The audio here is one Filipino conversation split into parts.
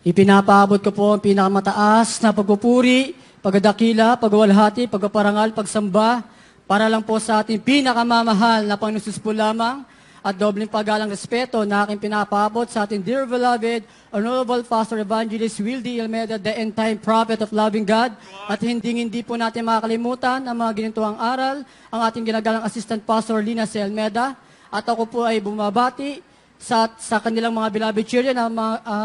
Ipinapaabot ko po ang pinakamataas na pagpupuri, pagdakila, pagwalhati, pagpaparangal, pagsamba, para lang po sa ating pinakamamahal na Panginoon Jesus po lamang at dobleng paggalang respeto na aking pinapaabot sa ating dear beloved, Honorable Pastor Evangelist Wildy Ilmeda, the end-time prophet of loving God. At hindi po natin makakalimutan ang mga ginituang aral, ang ating ginagalang Assistant Pastor Lina C. Ilmeda. At ako po ay bumabati sa kanilang mga beloved children na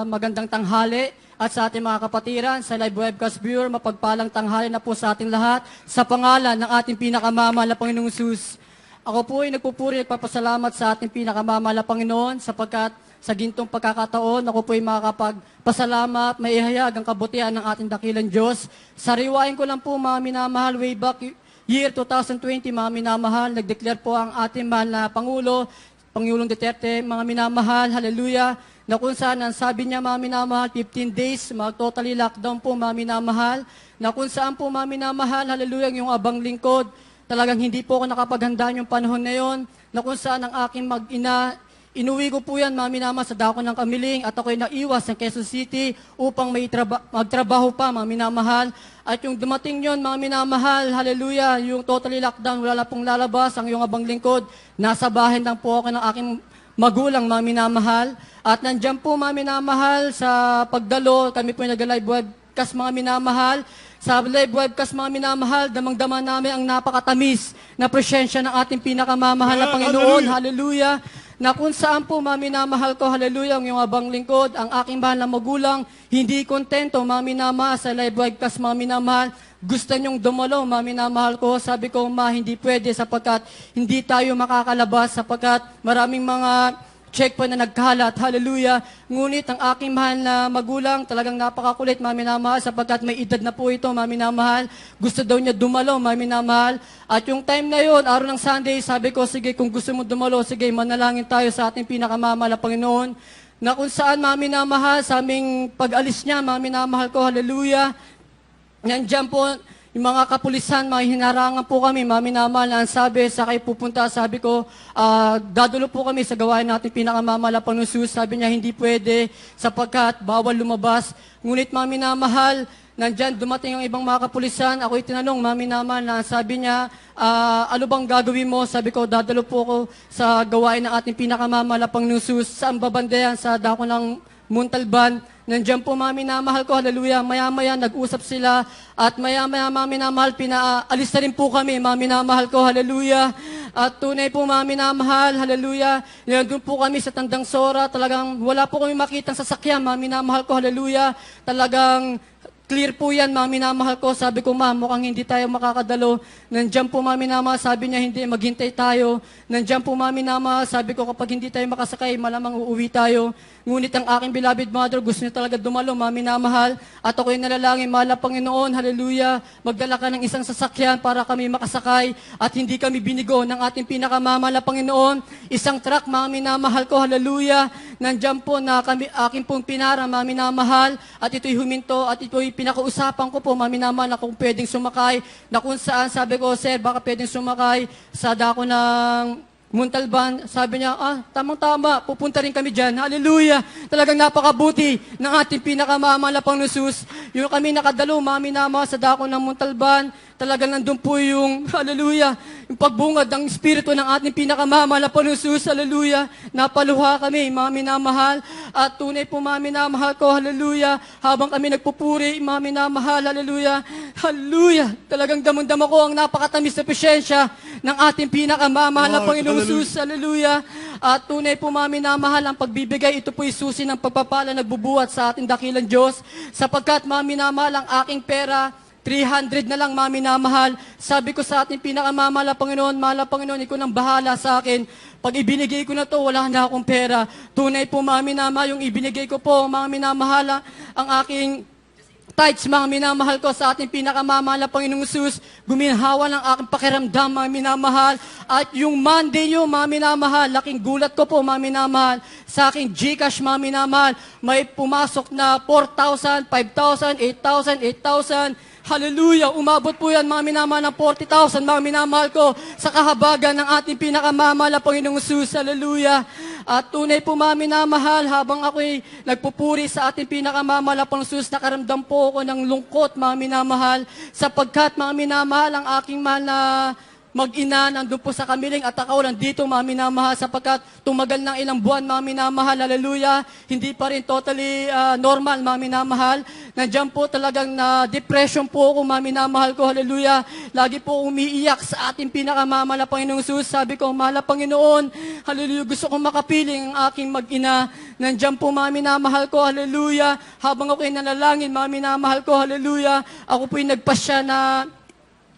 magandang tanghali at sa ating mga kapatiran sa live webcast viewer, mapagpalang tanghali na po sa ating lahat sa pangalan ng ating pinakamamahal na Panginoong Jesus. Ako po ay nagpupuri, nagpapasalamat sa ating pinakamamahal na Panginoon sapagkat sa gintong pagkakataon, ako po ay makakapagpasalamat, maihayag ang kabutihan ng ating dakilang Diyos. Sariwain ko lang po mga minamahal, way back year 2020, mga minamahal, nag-declare po ang ating mahal na Pangulo, Pangulong Duterte, mga minamahal, hallelujah, na kung saan ang sabi niya mga minamahal, 15 days, mag-totally lockdown po mga minamahal, na kung saan po mga minamahal, hallelujah, yung abang lingkod, talagang hindi po ako nakapaghanda yung panahon na yon, na kung saan ang aking mag-ina, inuwi ko po yan mga minamahal sa dako ng Kamiling at ako'y naiwas ng Quezon City upang magtrabaho pa mga minamahal. At yung dumating yon mga minamahal, hallelujah, yung totally lockdown, wala pong lalabas, ang yung abang lingkod, nasa bahay lang po ako ng aking magulang mga minamahal. At nandyan po mga minamahal sa pagdalo, kami po yung nag-live webcast mga minamahal. Sa live webcast mga minamahal, damang-dama namin ang napakatamis na presensya ng ating pinakamamahal na Panginoon, hallelujah, na kung saan po mga minamahal ko, hallelujah, ang iyong abang lingkod, ang aking mahal na magulang, hindi kontento mga minamahal sa live webcast mga minamahal, gusto niyong dumalo mga minamahal ko, sabi ko hindi pwede sapagkat hindi tayo makakalabas sapagkat maraming mga checkpoint na nagkalat, hallelujah. Ngunit ang aking mahal na magulang, talagang napakakulit, mga minamahal, sapagkat may edad na po ito, mga minamahal. Gusto daw niya dumalo, mga minamahal. At yung time na yon, araw ng Sunday, sabi ko, sige, kung gusto mo dumalo, sige, manalangin tayo sa ating pinakamamahal na Panginoon. Na kung saan, mga minamahal, sa aming pag-alis niya, mga minamahal ko, hallelujah. Nandiyan po, yung mga kapulisan, mga hinarangan po kami, mga minamahal, ang sabi, sa kayo pupunta, sabi ko, dadulo po kami sa gawain natin pinakamamahal na Panginoon Jesus. Sabi niya, hindi pwede, sapagkat bawal lumabas. Ngunit mga minamahal, nandyan, dumating ang ibang mga kapulisan, ako'y tinanong, mga minamahal, na sabi niya, ano bang gagawin mo? Sabi ko, dadalo po ako sa gawain ng ating pinakamamahal na Panginoon Jesus. Saan babandayan? Sa dako ng Muntalban. Nandiyan po mga minamahal ko, hallelujah, maya-maya nag-usap sila at maya-maya mga minamahal, pinaalis na rin po kami, mga minamahal ko, hallelujah. At tunay po mga minamahal, hallelujah, nandun po kami sa Tandang Sora, talagang wala po kami makitang sasakyan, mga minamahal ko, hallelujah, talagang clear po yan, mga minamahal ko. Sabi ko, ma'am, mukhang hindi tayo makakadalo. Nandiyan po, mga minamahal. Sabi niya, hindi, maghintay tayo. Nandiyan po, mga minamahal. Sabi ko, kapag hindi tayo makasakay, malamang uuwi tayo. Ngunit ang aking beloved mother, gusto niya talaga dumalo, mga minamahal. At ako'y nalalangin, mahal na Panginoon, hallelujah. Magdala ka ng isang sasakyan para kami makasakay at hindi kami binigo ng ating pinakamamahal na Panginoon. Isang truck, mga minamahal ko, hallelujah. Nandiyan po na kami, aking pong pinara, mga minamahal. At ito'y huminto at ito'y pinakausapan ko po, mga minamahal, na kung pwedeng sumakay, na kung saan sabi ko, sir, baka pwedeng sumakay sa dako ng Muntalban. Sabi niya, tamang-tama, pupunta rin kami dyan. Hallelujah! Talagang napakabuti ng ating pinakamamahal na Panginoon Jesus. Yung kami nakadalo, mga minamahal, sa dako ng Muntalban, talagang nandun po yung, hallelujah, yung pagbungad ng Espiritu ng ating pinakamamahal na Panginoon Jesus, hallelujah. Napaluha kami, mga minamahal, at tunay po mga minamahal ko, hallelujah, habang kami nagpupuri, mga minamahal, hallelujah, hallelujah. Talagang damang-dama ko ang napakatamis na presensya ng ating pinakamamahal na Panginoon Jesus, hallelujah. At tunay po mga minamahal, ang pagbibigay, ito po susi ng pagpapala nagbubuhat sa ating dakilang Diyos, sapagkat mga minamahal, ang aking pera, 300 na lang, mga minamahal. Sabi ko sa ating pinakamamahal na Panginoon, mahal na Panginoon, ikaw nang bahala sa akin. Pag ibinigay ko na to, wala na akong pera. Tunay po, mga minamahal, yung ibinigay ko po, mga minamahal, ang aking tithes, mga minamahal ko, sa ating pinakamamahal na Panginoong Jesus, guminhawa ng aking pakiramdam, mga minamahal. At yung Monday yung mga minamahal, laking gulat ko po, mga minamahal, sa aking GCash, mga minamahal, may pumasok na 4,000, 5,000, 8,000, 8,000, hallelujah, umabot po yan, mga minamahal, ng 40,000, mga minamahal ko, sa kahabagan ng ating pinakamamahal na Panginoong Jesus, hallelujah. At tunay po mga minamahal, habang ako'y nagpupuri sa ating pinakamamahal na Panginoon, nakaramdam po ako ng lungkot mga minamahal, sapagkat mga minamahal, ang aking mahal na mag-ina nandun po sa kamiling at ako nandito mga minamahal, sapagkat tumagal ng ilang buwan mga minamahal, hallelujah, hindi pa rin totally normal mga minamahal. Nandiyan po talagang na depression po ako mga minamahal ko, hallelujah. Lagi po umiiyak sa ating pinakamamahal na Panginoong Jesus. Sabi ko, mahal na Panginoon, hallelujah, gusto kong makapiling ang aking mag-ina. Nandiyan po mga minamahal ko, hallelujah. Habang ako'y nanalangin mga minamahal ko, hallelujah, ako po'y nagpasya na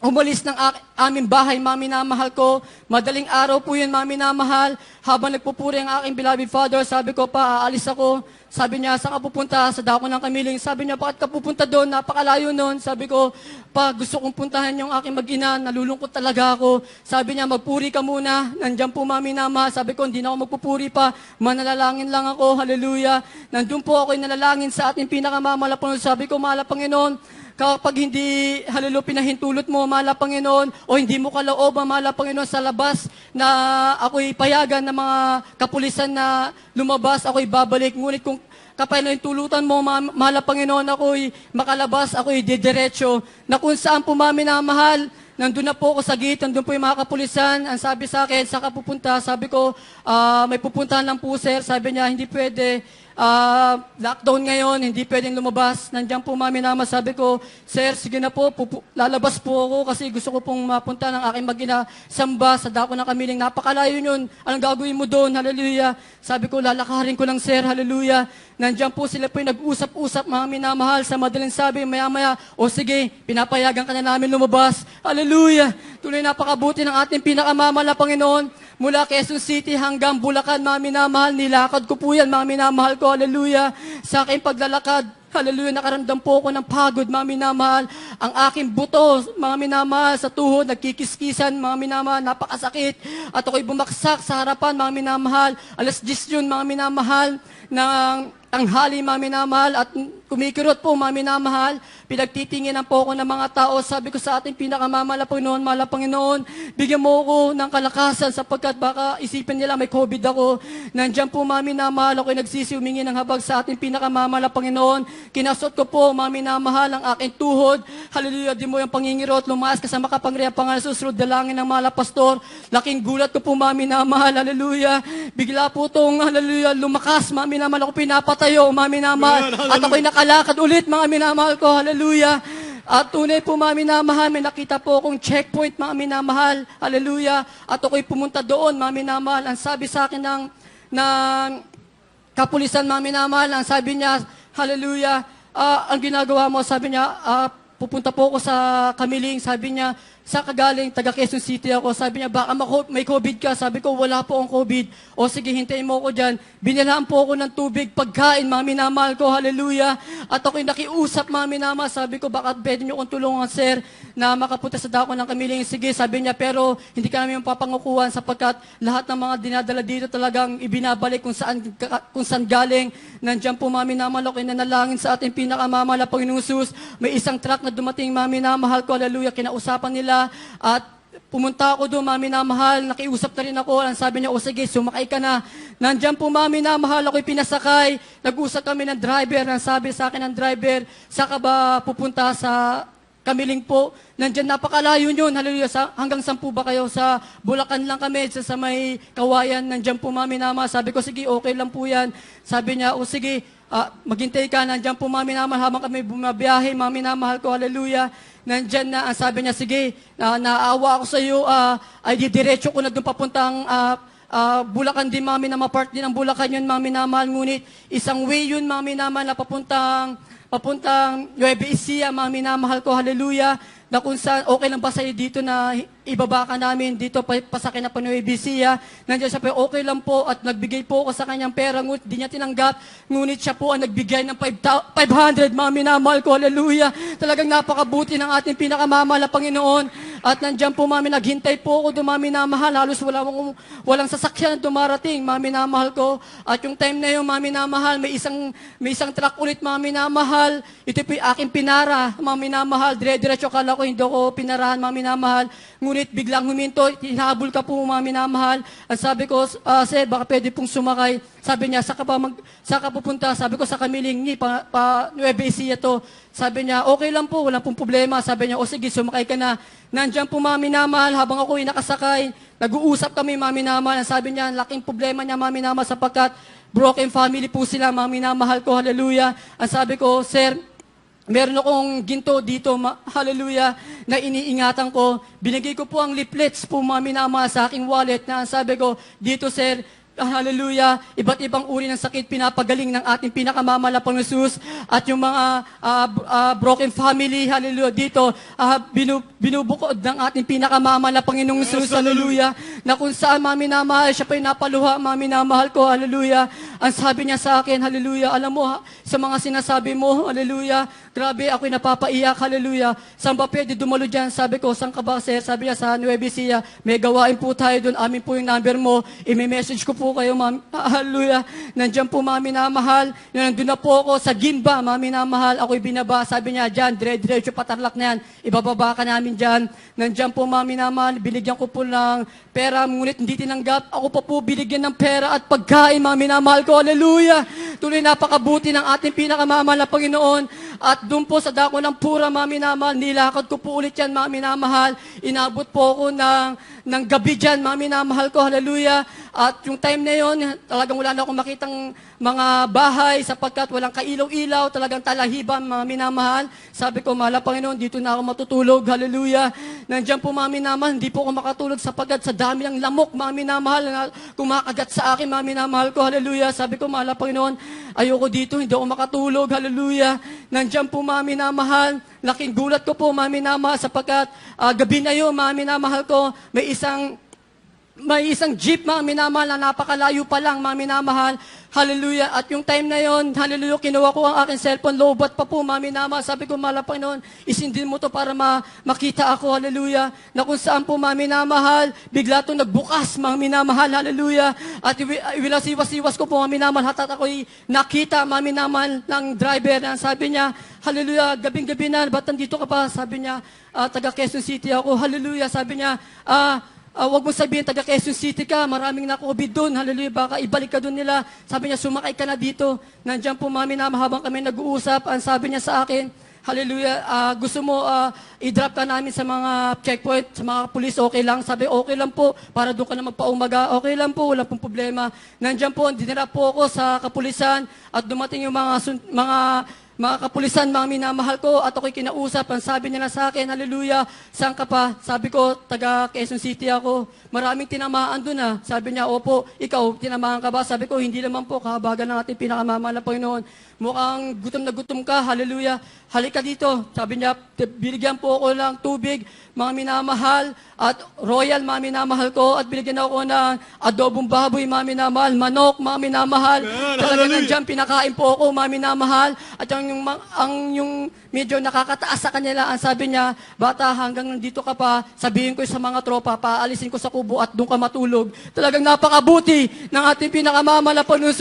umalis ng aming bahay, mga minamahal ko. Madaling araw po yun, mga minamahal. Habang nagpupuri ang aking beloved father, sabi ko pa, aalis ako. Sabi niya, saan ka pupunta? Sa dako ng kamiling. Sabi niya, bakit ka pupunta doon? Napakalayo noon. Sabi ko, pa, gusto kong puntahan yung aking mag-ina. Nalulungkot talaga ako. Sabi niya, magpuri ka muna. Nandiyan po, mga minamahal. Sabi ko, hindi na ako magpupuri pa. Manalangin lang ako. Hallelujah. Nandun po ako'y nanalangin sa ating pinakamamahal na Panginoon. Sabi ko, mahal na Panginoon, kapag hindi, hallelujah, pinahintulot mo, mahal na Panginoon, o hindi mo kaloob, mahal na Panginoon, sa labas na ako'y payagan ng mga kapulisan na lumabas, ako'y babalik. Ngunit kung kapahintulutan mo, mahal na Panginoon, ako'y makalabas, ako'y didiretso, na kung saan po mami na mahal, nandun na po ako sa gate, nandun po yung mga kapulisan, ang sabi sa akin, saan ka pupunta? Sabi ko, may pupuntahan lang po, sir. Sabi niya, hindi pwede. Lockdown ngayon, hindi pwedeng lumabas. Nandiyan po mami naman, sabi ko, sir, sige na po, lalabas po ako kasi gusto ko pong mapunta ng aking mag-ina samba sa dako ng kamiling. Napakalayo yun. Anong gagawin mo doon? Hallelujah. Sabi ko, lalakarin ko lang, sir. Hallelujah. Nandiyan po sila po yung nag-usap-usap, mga minamahal, sa madaling sabi, maya-maya, o sige, pinapayagan ka na namin lumabas. Hallelujah. Tuloy napakabuti ng ating pinakamamahal na Panginoon. Mula Quezon City hanggang Bulacan, mga minamahal, nilakad ko po yan, mga minamahal ko, hallelujah. Sa aking paglalakad, hallelujah, nakaramdam po ako ng pagod, mga minamahal. Ang aking buto, mga minamahal, sa tuhod, nagkikiskisan, mga minamahal, napakasakit. At ako'y bumaksak sa harapan, mga minamahal. Alas 10 yun, mga minamahal, ng tanghali, mga minamahal, at kumikirot po, mga minamahal. Pinagtitinginan po ako ng mga tao. Sabi ko sa ating pinakamamahal na Panginoon, mahal na Panginoon, bigyan mo ako ng kalakasan sapagkat baka isipin nila may COVID ako. Nandiyan po, mga minamahal, ako'y nagsisi humingi ng habag sa ating pinakamamahal na Panginoon. Kinasot ko po, mga minamahal, ang aking tuhod. Hallelujah, di mo yung pangingirot, lumaas ka sa makapangyarihang Panginoon, susunod dalangin ng mahal na pastor. Laking gulat ko po, mga minamahal, hallelujah. Bigla po tong, hallelujah, lumakas, mga minamahal, ako pinapatayo, mga minamahal. At ako'y nakalakad ulit, mga minamahal ko, hallelujah. At tunay po, mga minamahal, may nakita po akong checkpoint, mga minamahal, hallelujah. At ako'y pumunta doon, mga minamahal. Ang sabi sa akin ng kapulisan, mga minamahal, ang sabi niya, hallelujah, ang ginagawa mo, sabi niya, pupunta po ako sa Kamiling, sabi niya, sa kagaling, taga Quezon City ako. Sabi niya, baka may COVID ka. Sabi ko, wala po akong COVID. O sige, hintayin mo ako dyan. Binilaan po ako ng tubig, pagkain, mga minamahal ko, hallelujah. At ako'y nakiusap, mga minamahal. Sabi ko, baka pwede niyo kong tulungan, sir, na makapunta sa dako ng Kamiling. Sige, sabi niya, pero hindi ka namin papangukuhan sapagkat lahat ng mga dinadala dito talagang ibinabalik kung saan galing. Nandiyan po, mga minamahal, ako'y nanalangin sa ating pinakamamahal na Panginoong Jesus. May isang truck na dumating, mga minamahal ko, hallelujah, kinausapan nila. At pumunta ako doon, mga minamahal, nakiusap na rin ako. Ang sabi niya, o sige, sumakay ka na. Nandiyan po, mga minamahal, ako'y pinasakay. Nag-usap kami ng driver. Ang sabi sa akin ng driver, saan ka ba pupunta sa Kamiling po? Nandiyan, napakalayo yun. Hallelujah. Hanggang 10 ba kayo? Sa Bulacan lang kami, sa may Kawayan. Nandiyan po, mga minamahal. Sabi ko, sige, okay lang po yan. Sabi niya, o sige, maghintay ka. Nandiyan po, mga minamahal, habang kami bumabiyahe, mga minamahal ko, hallelujah. Nandiyan na, ang sabi niya, sige, naawa ako sa iyo, ay didiretso ko na doon papuntang Bulacan din, mami, na mapart din ang Bulacan yun, mami, namahal. Ngunit isang way yun, mami, namahal, na papuntang Nueva Ecija, mami, namahal ko, hallelujah. Na kung saan, okay lang ba sa'yo dito na ibaba ka namin dito, pasakin na pa Nueva Ecija. Nandiyan siya po, okay lang po, at nagbigay po ako sa kanyang pera, ngunit di niya tinanggap. Ngunit siya po ang nagbigay ng 500, mami, namahal ko, hallelujah. Talagang napakabuti ng ating pinakamamahal na Panginoon. At nandyan po, mami, naghintay po ako doon, mami namahal. Halos walang sasakyan na dumarating, mami namahal ko. At yung time na yun, mami namahal, may isang truck ulit, mami namahal. Ito po yung aking pinara, mami namahal. Dire-diretso kala ko, hindi ako pinarahan, mami namahal. Ngunit biglang huminto, hinahabol ka po, mami namahal. At sabi ko, sir, baka pwede pong sumakay. Sabi niya, saka pupunta? Sabi ko, sa Kamilingi, Nueva Ecija to. Sabi niya, okay lang po, walang pong problema. Sabi niya, o sige, sumakay ka na. Nandiyan po, mami namahal, habang ako nakasakay, nag-uusap kami, mami namahal. Sabi niya, laking problema niya, mami namahal, sapagkat broken family po sila, mami namahal ko, hallelujah. Ang sabi ko, sir, meron akong ginto dito, hallelujah, na iniingatan ko. Binigay ko po ang leaflets po, mami namahal, sa aking wallet na sabi ko, dito, sir, hallelujah, iba't ibang uri ng sakit pinapagaling ng ating pinakamamalapang Jesus at yung mga broken family, hallelujah, dito binubukod ng ating pinakamamalapang Panginoong Jesus, hallelujah, na kung saan, mami namahal, siya pa yung napaluha, mami namahal ko, hallelujah. Ang sabi niya sa akin, hallelujah, alam mo, sa mga sinasabi mo, hallelujah, grabe, ako'y napapaiyak, hallelujah. Saan ba pwede dumalo dyan? Sabi ko, saan ka ba, sir? Sabi niya, sa Nueva Ecija, may gawain po tayo doon, amin po yung number mo, i-message ko po kayo, mami, hallelujah. Nandiyan po, mami namahal, nandun na po ako sa Gimba, mami namahal, ako'y binaba, sabi niya, dyan, dire-diretso patarlak na yan, ibababa ka namin dyan. Nandiyan po, mami namahal, binigyan ko po ng pera, ngunit hindi tinanggap, ako pa po binigyan ng pera at pagkain, mami namahal ko, hallelujah. Tuloy napakabuti ng ating pinakamamahal na Panginoon. At doon po sa dako ng pura, mami namahal, nilakad ko po ulit yan, mami namahal. Inabot po ako ng gabi dyan, mami namahal ko, hallelujah. At yung time na yon, talagang wala na akong makitang mga bahay sapagkat walang kailaw-ilaw, talagang talahiban, mami namahal. Sabi ko, mahal na Panginoon, dito na ako matutulog, hallelujah. Nandiyan po, mami namahal, hindi po ako makatulog sapagkat sa dami ng lamok, mami namahal, na kumakagat sa akin, mami namahal ko, hallelujah. Sabi ko, mahal na Panginoon, ayoko dito, hindi ako makatulog, hallelujah. Nandiyan po, mami namahal, laking gulat ko po, mami namahal, sapagkat gabi na yun, mami namahal ko, may isang jeep, mami namahal, na napakalayo pa lang, mami namahal, hallelujah. At yung time na yon, hallelujah, kinuha ko ang aking cellphone, lowbat pa po, mami namahal. Sabi ko, mahal na Panginoon, isindin mo to para makita ako, hallelujah. Na kung saan po, mami namahal, bigla to nagbukas, mami namahal, hallelujah. At iwas-iwas ko po, mami namahal, hatat ako'y nakita, mami namahal, ng driver, na sabi niya, hallelujah, gabing-gabi na, ba't nandito ka pa? Sabi niya, taga Quezon City ako, hallelujah. Sabi niya, wag mo sabihin, taga Quezon City ka, maraming na-COVID doon, hallelujah, baka ibalik ka doon nila. Sabi niya, sumakay ka na dito. Nandiyan po, mami na habang kami nag-uusap, ang sabi niya sa akin, hallelujah, gusto mo i-drop ka namin sa mga checkpoint, sa mga pulis, okay lang? Sabi, okay lang po, para doon ka na magpaumaga, okay lang po, wala pong problema. Nandiyan po, dinala po ako sa kapulisan at dumating yung mga kapulisan, mga minamahal ko, at ako'y kinausap. Ang sabi nila sa akin, hallelujah, saan ka pa? Sabi ko, taga Quezon City ako. Maraming tinamaan doon Sabi niya, opo, ikaw, tinamaan ka ba? Sabi ko, hindi naman po, kahabagan ng ating pinakamamahal na Panginoon. Mukhang gutom na gutom ka, hallelujah. Halika dito. Sabi niya, binigyan po ako ng tubig, mga minamahal, at royal, mga minamahal ko, at binigyan ako ng adobong baboy, mga minamahal, manok, mga minamahal. Talaga nandiyan, pinakain po ako, mga minamahal. At yung medyo nakakataas sa kanila, ang sabi niya, bata, hanggang nandito ka pa, sabihin ko sa mga tropa, paalisin ko sa kubo at doon ka matulog. Talagang napakabuti ng ating pinakamamahal na Panginoon,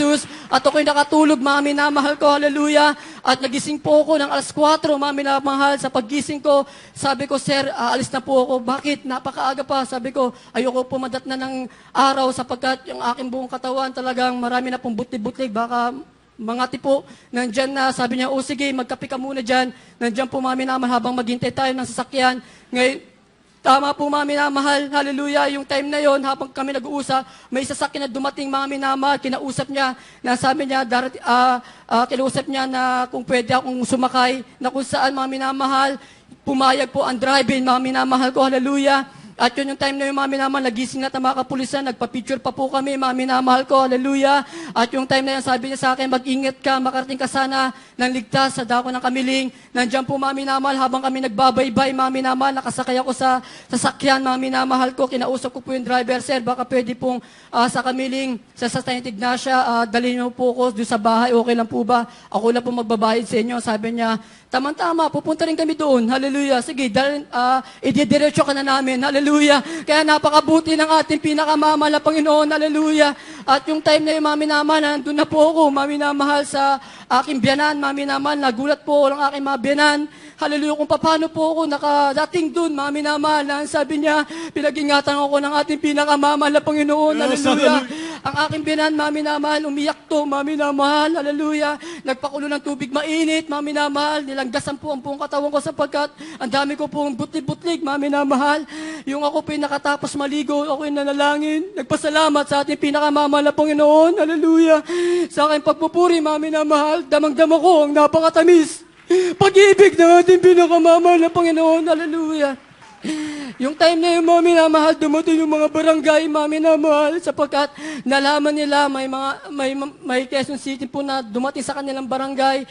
at ako'y nakatulog, mga minamahal ko, hallelujah. At nagising po ako ng alas 4, mga minamahal. Sa paggising ko, sabi ko, sir, aalis na po ako. Bakit? Napakaaga pa. Sabi ko, ayoko pumadat na ng araw sapagkat yung aking buong katawan talagang marami na pong butlig-butlig. Baka mga tipo, nandyan na. Sabi niya, o sige, magkape ka muna dyan. Nandyan po, mga minamahal, habang maghintay tayo ng sasakyan. Ngayon, tama po, mga minamahal, hallelujah, yung time na yon, habang kami nag-uusap, may sasakyan na dumating, mga minamahal, kinausap niya, na sabi niya, kinausap niya na kung pwede akong sumakay, na kung saan, mga minamahal, pumayag po ang driver, mga minamahal ko, hallelujah. At yun yung time na yung mga minamahal, nagising na mga kapulisan, nagpa-picture pa po kami, mga minamahal ko, hallelujah. At yung time na yun, sabi niya sa akin, mag-ingat ka, makarating ka sana ng ligtas sa dako ng Kamiling. Nandiyan po mga minamahal, habang kami nagbabaybay, mga minamahal, nakasakay ako sa sasakyan, mga minamahal ko, kinausap ko po yung driver, sir, baka pwede pong sa Kamiling, sa Saint Ignacia, dalhin niyo po ko doon sa bahay, okay lang po ba? Ako lang po magbabayad sa inyo. Sabi niya, tama-tama, pupunta rin kami doon. Hallelujah. Sige, ididiretso ka na namin. Hallelujah. Kaya napakabuti ng ating pinakamamahal na Panginoon. Hallelujah. At yung time na yung mami naman, nandun na po ako, mami namahal sa aking biyanan, mami naman, nagulat po ako ng aking mga biyanan. Hallelujah, kung paano po ako nakadating doon, mami namahal. Sabi niya, pinag-ingatan ako ng ating pinakamamahal na Panginoon. Hallelujah. Ang aking biyanan, mami namahal, umiyak to, mami namahal. Hallelujah. Nagpakulo ng tubig mainit, mami namahal. Nilanggasan po ang buong katawan ko sapagkat ang dami ko pong butlig-butlig, mami namahal. Yung ako po yung nakatapos maligo, ako yung nanalangin. Nagpasalamat sa ating pinakamamahal na Panginoon. Hallelujah. Sa aking pagpupuri, mami namahal, damang-dama ko ang napakatamis. Pag-ibig ng ating pinakamamahal na Panginoon. Hallelujah. Yung time na yung mga minamahal, dumating yung mga barangay, mga minamahal, sapagkat nalaman nila may Quezon City po na dumating sa kanilang barangay.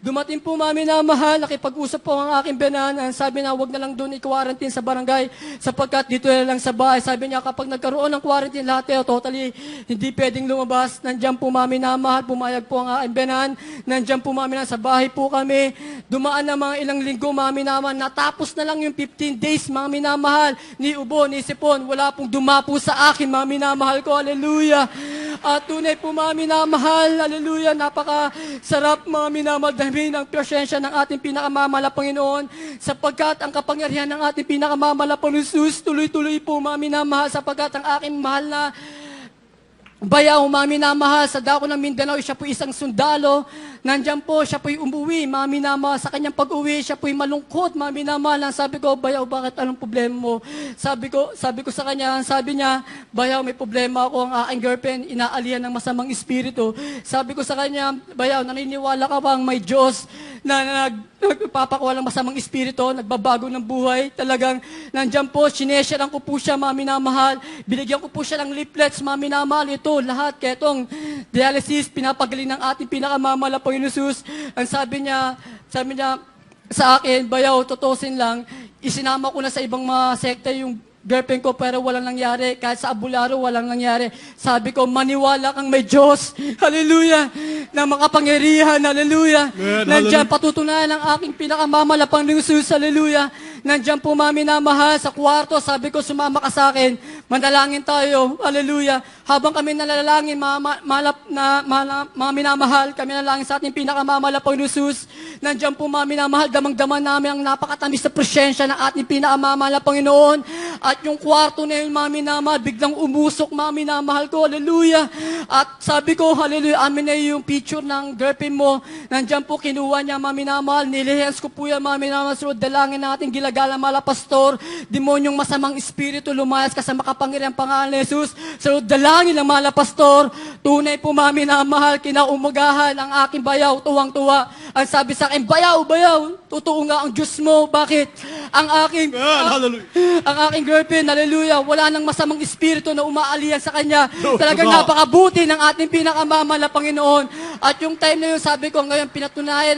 Dumating po mga minamahal, nakipag-usap po ang aking biyanan. Sabi na, wag na lang doon i-quarantine sa barangay, sapagkat dito na lang sa bahay. Sabi niya, kapag nagkaroon ng quarantine lahat kayo, totally hindi pwedeng lumabas. Nandiyan po mga minamahal, pumayag po ang aking biyanan. Nandiyan po mga minamahal, sa bahay po kami. Dumaan na mga ilang linggo, mga minamahal, natapos na lang yung 15 days, mga minamahal, ni ubo, ni sipon, wala pong dumapo sa akin, mga minamahal ko, hallelujah. At tunay po, mga minamahal, hallelujah, napakasarap, mga minamahal, dahil ang presensya ng ating pinakamamahal na Panginoon, sapagkat ang kapangyarihan ng ating pinakamamahal na Panginoon Jesus, tuloy-tuloy po, mga minamahal, sapagkat ang aking mahal na bayaw, mga minamahal, sa dako ng Mindanao, siya po isang sundalo. Nandyan po, siya po'y umuwi, mga minamahal. Sa kanyang pag-uwi, siya po'y malungkot, mga minamahal. Sabi ko, bayaw, bakit anong problema mo? Sabi ko sa kanya, sabi niya, bayaw, may problema ako, ang aking girlfriend, inaalihan ng masamang espiritu. Sabi ko sa kanya, bayaw, naniniwala ka bang may Diyos na nagpapakuha ng masamang espiritu, nagbabago ng buhay? Talagang, nandyan po, sinesharan ko po siya, mga minamahal. Binigyan ko po siya ng leaflets, mga minamahal. Ito, lahat, ketong dialysis, pinapagaling ng ating pinakamamahal na Panginoon Jesus. Ang sabi niya sa akin, bayaw, totosin lang, isinama ko na sa ibang mga sekta yung girlfriend ko, pero walang nangyari. Kahit sa Abularo, walang nangyari. Sabi ko, maniwala kang may Diyos. Hallelujah. Na makapangyarihan. Hallelujah. Nandiyan patutunayan ang aking pinakamamahal na Panginoon Jesus. Hallelujah. Nandiyan po, mga minamahal, sa kwarto. Sabi ko, sumama ka sa akin. Manalangin tayo. Hallelujah. Habang kami nalalangin, mga minamahal, kami nalalangin sa ating pinakamamahal na Panginoon Jesus. Nandiyan po, mga minamahal, damang-daman namin ang napakatamis na presensya ng ating pinakamamahal na Panginoon. At yung kwarto na yun, mga minamahal, biglang umusok, mga minamahal ko. Hallelujah. At sabi ko, hallelujah, amin na yung picture ng girlfriend mo. Nandiyan po, kinuha niya, mga minamahal. Nilihens ko po yan, mga minamahal. So, dalangin natin gilagala, mala pastor. Demonyong masamang espiritu, lumayas ka sa makapangyarihan pangalan ni Jesus. So, dalangin ng mala pastor. Tunay po, mga minamahal, kinaumagahan ang aking bayaw, tuwang-tuwa. Ang sabi sa akin, bayaw, totoo nga ang Diyos mo. Bakit? Ang aking girlfriend, hallelujah, wala nang masamang espiritu na umaalihan sa kanya. Talagang napakabuti ng ating pinakamamahal na Panginoon. At yung time na yun, sabi ko, ngayon pinatunayan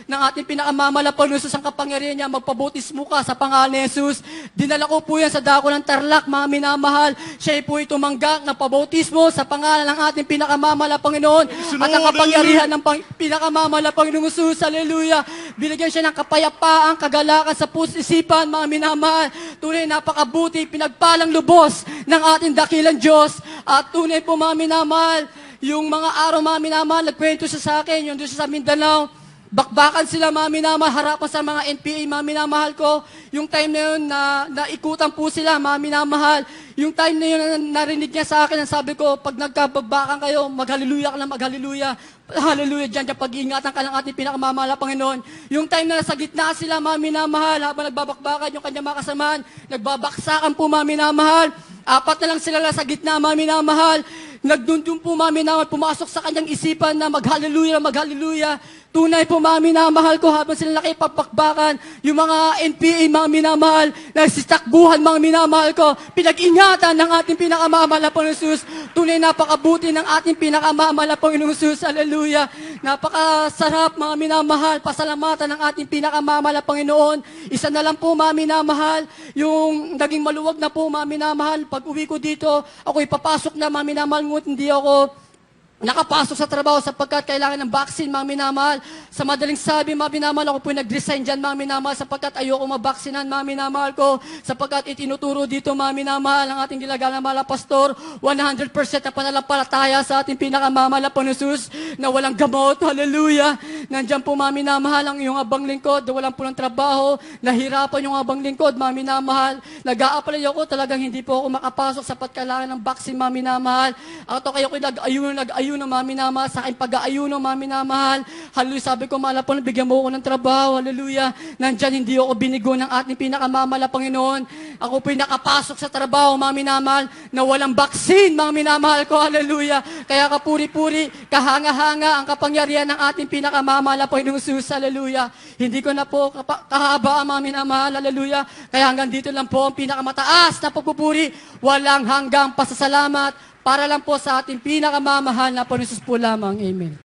ng ating pinakamamahal na Panginoon ang kapangyarihan niya, magpabautismo ka sa pangalan ni Jesus. Dinala ko po yan sa dako ng Tarlac, mga minamahal. Siya po tumanggap ng pabautismo sa pangalan ng ating pinakamamahal na Panginoon. At ang kapangyarihan ng pinakamamahal na Panginoon Jesus, hallelujah. Binigyan siya ng kapayapaan, kagalakan sa puso-isipan, mga minamahal. Tunay, napakabuti, pinagpalang lubos ng ating dakilang Diyos. At tunay po, mga minamahal, yung mga araw, mga minamahal, nagkwento siya sa akin, yung doon sa Mindanao, bakbakan sila, mga minamahal, harapan sa mga NPA, mga minamahal ko. Yung time na yun, naikutan po sila, mga minamahal. Yung time na yun, narinig niya sa akin, ang sabi ko, pag nagkabagbakan kayo, maghaliluya ka lang, maghaliluya. Hallelujah, dyan pag-iingatan ka ng ating pinakamamahal na Panginoon. Yung time na nasa gitna sila, mga minamahal, habang nagbabakbakan yung kanyang mga kasamaan, nagbabaksakan po, mga minamahal. 4 na lang sila sa gitna, mga minamahal. Nagdundun po, mga minamahal, pumasok sa kanyang isipan na maghaliluya, maghaliluya. Tunay po mga minamahal ko habang sila nakipagpakbakan, yung mga NPA mga minamahal, nagsitakbuhan mga minamahal ko, pinag-ingatan ng ating pinakamamahal na Panginoon Jesus. Tunay napakabuti ng ating pinakamamahal na Panginoon Jesus. Hallelujah. Napakasarap mga minamahal, pasalamatan ng ating pinakamamahal na Panginoon. Isa na lang po mga minamahal, yung naging maluwag na po mga minamahal. Pag uwi ko dito, ako ipapasok na mga minamahal, ngunit hindi ako nakapasok sa trabaho sapagkat kailangan ng vaccine, mga minamahal. Sa madaling sabi, mga minamahal, ako po nag-resign dyan, mga minamahal, sapagkat ayoko mabaksinan, mga minamahal ko, sapagkat itinuturo dito, mga minamahal, ang ating ginagalang mahal na pastor, 100% na panalampalataya sa ating pinakamamahal na Panginoon Jesus, na walang gamot, hallelujah. Nandyan po, mga minamahal, ang iyong abang lingkod, na walang po ng trabaho, nahirapan yung abang lingkod, mga minamahal, nag-a-apply ako, talagang hindi po ako makapasok sapat kailangan ng vaccine, mga minamahal. Ako kayo ko nag-ayuno ng mga minamahal, sa aking pag-aayuno, mga minamahal. Hallelujah, sabi ko, mahal po, bigyan mo ako ng trabaho, hallelujah. Nandyan, hindi ako binigo ng ating pinakamamahal na Panginoon. Ako po'y nakapasok sa trabaho, mga minamahal, na walang vaccine, mga minamahal ko, hallelujah. Kaya kapuri-puri, kahanga-hanga ang kapangyarihan ng ating pinakamamahal na Panginoon Jesus, hallelujah. Hindi ko na po kahaba, mga minamahal, hallelujah. Kaya hanggang dito lang po ang pinakamataas na pagpupuri, walang hanggang pasasalamat, para lang po sa ating pinakamamahal na Panginoon Jesus po lamang. Amen.